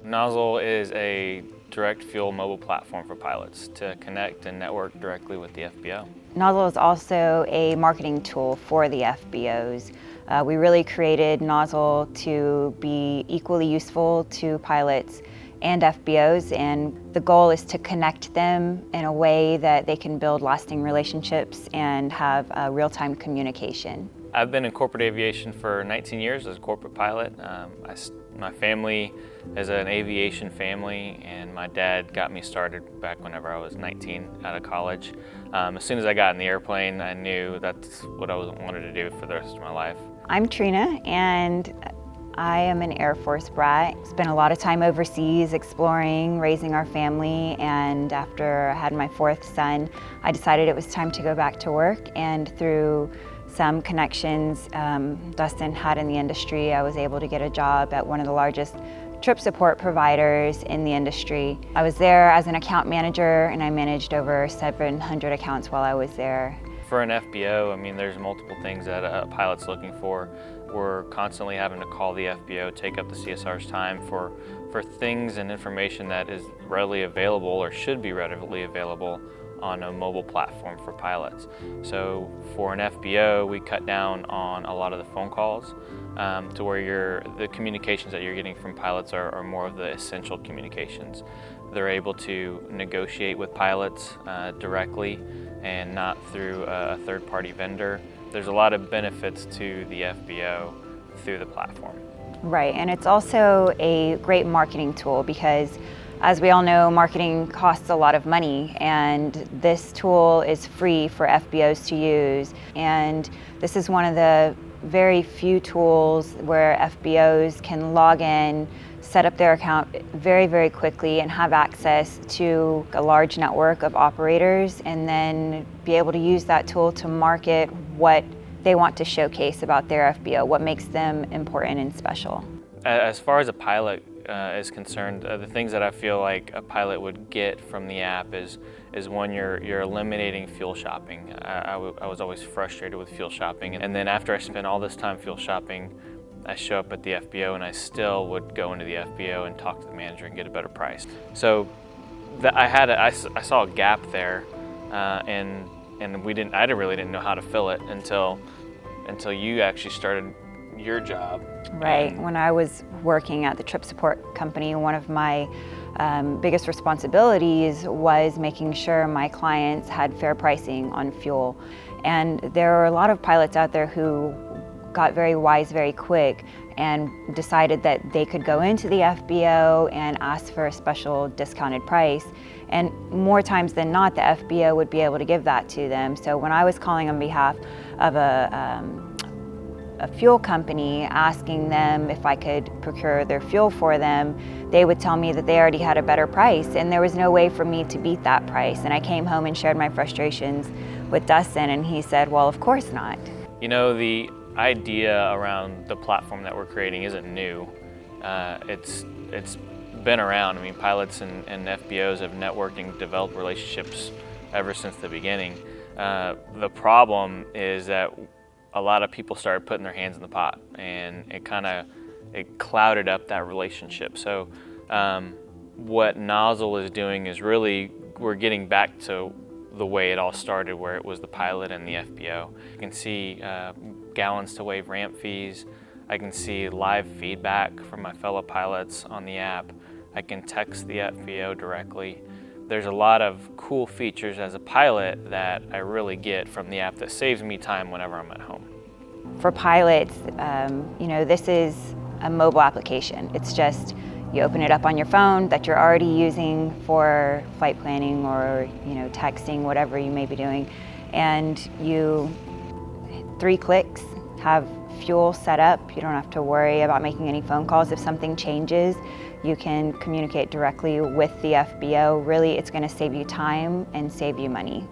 Nozl is a direct fuel mobile platform for pilots to connect and network directly with the FBO. Nozl is also a marketing tool for the FBOs. We really created Nozl to be equally useful to pilots and FBOs, and the goal is to connect them in a way that they can build lasting relationships and have real-time communication. I've been in corporate aviation for 19 years as a corporate pilot. My family is an aviation family, and my dad got me started back whenever I was 19 out of college. As soon as I got in the airplane, I knew that's what I wanted to do for the rest of my life. I'm Trina, and I am an Air Force brat. Spent a lot of time overseas exploring, raising our family, and after I had my fourth son, I decided it was time to go back to work, and through some connections Dustin had in the industry, I was able to get a job at one of the largest trip support providers in the industry. I was there as an account manager, and I managed over 700 accounts while I was there. For an FBO, I mean, there's multiple things that a pilot's looking for. We're constantly having to call the FBO, take up the CSR's time for things and information that is readily available or should be readily available on a mobile platform for pilots. So for an FBO, we cut down on a lot of the phone calls to where the communications that you're getting from pilots are more of the essential communications. They're able to negotiate with pilots directly and not through a third-party vendor. There's a lot of benefits to the FBO through the platform. Right, and it's also a great marketing tool because, as we all know, marketing costs a lot of money, and this tool is free for FBOs to use. And this is one of the very few tools where FBOs can log in, set up their account very, very quickly, and have access to a large network of operators, and then be able to use that tool to market what they want to showcase about their FBO, what makes them important and special. As far as a pilot is concerned, the things that I feel like a pilot would get from the app is when you're eliminating fuel shopping. I was always frustrated with fuel shopping, and then after I spent all this time fuel shopping, I show up at the FBO and I still would go into the FBO and talk to the manager and get a better price. So I saw a gap there, and I really didn't know how to fill it until you actually started your job. Right. When I was working at the trip support company, one of my biggest responsibilities was making sure my clients had fair pricing on fuel. And there are a lot of pilots out there who got very wise very quick and decided that they could go into the FBO and ask for a special discounted price. And more times than not, the FBO would be able to give that to them. So when I was calling on behalf of a fuel company asking them if I could procure their fuel for them, they would tell me that they already had a better price, and there was no way for me to beat that price. And I came home and shared my frustrations with Dustin, and he said, well, of course not. You know, the idea around the platform that we're creating isn't new. It's been around. I mean, pilots and FBOs have networked and developed relationships ever since the beginning. The problem is that a lot of people started putting their hands in the pot, and it clouded up that relationship. So what Nozl is doing is really, we're getting back to the way it all started, where it was the pilot and the FBO. You can see gallons to wave ramp fees. I can see live feedback from my fellow pilots on the app. I can text the FBO directly. There's a lot of cool features as a pilot that I really get from the app that saves me time whenever I'm at home. For pilots, this is a mobile application. It's just, you open it up on your phone that you're already using for flight planning or texting, whatever you may be doing, and 3 clicks, have fuel set up. You don't have to worry about making any phone calls. If something changes, you can communicate directly with the FBO. Really, it's going to save you time and save you money.